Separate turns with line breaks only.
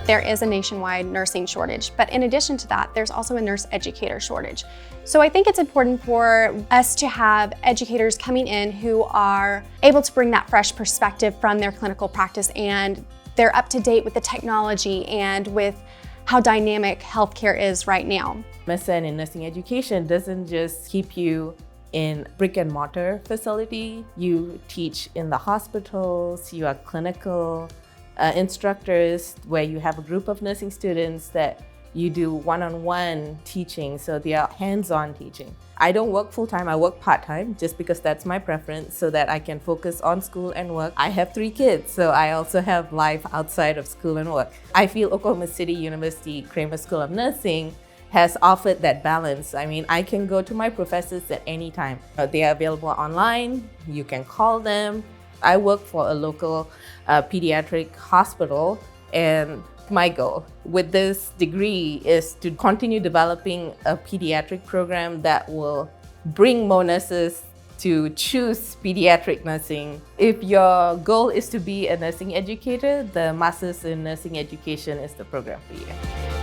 there is a nationwide nursing shortage. But in addition to that, there's also a nurse educator shortage. So I think it's important for us to have educators coming in who are able to bring that fresh perspective from their clinical practice, and they're up to date with the technology and with how dynamic healthcare is right now.
MSN in nursing education doesn't just keep you in brick and mortar facility. You teach in the hospitals, you are clinical instructors where you have a group of nursing students that you do one-on-one teaching, so they are hands-on teaching. I don't work full-time, I work part-time just because that's my preference so that I can focus on school and work. I have 3 kids, so I also have life outside of school and work. I feel Oklahoma City University Kramer School of Nursing has offered that balance. I mean, I can go to my professors at any time. They are available online, you can call them. I work for a local pediatric hospital, and my goal with this degree is to continue developing a pediatric program that will bring more nurses to choose pediatric nursing. If your goal is to be a nursing educator, the Masters in Nursing Education is the program for you.